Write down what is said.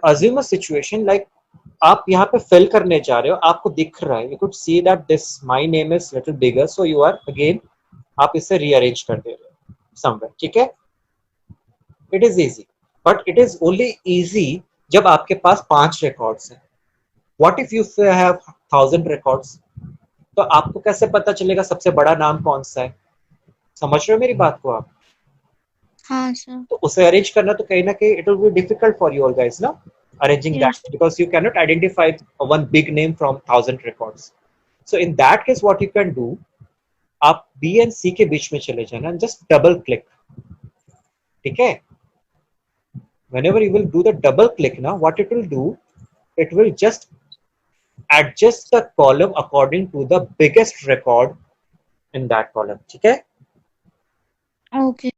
assume a situation like आप यहाँ पे fill करने जा रहे हो, आपको दिख रहा है, you could see that this my name is little bigger, so you are again आप इसे rearrange कर दे रहे हो somewhere, ठीक है? It is easy, but it is only easy जब आपके पास 5 records हैं. What if you have 1000 records? तो आपको कैसे पता चलेगा सबसे बड़ा नाम कौन सा है? समझ रहे हो मेरी बात को आप? हाँ सर. तो उसे अरेंज करना तो कहीं ना कहीं it will be difficult for you all guys ना, arranging that, Yes. because you cannot identify one big name from 1000 records. So in that case what you can do, आप B and C के बीच में चले जाना, just double click, ठीक है? Whenever you will do the double click now, what it will do, it will just adjust the column according to the biggest record in that column, ठीक है? Okay.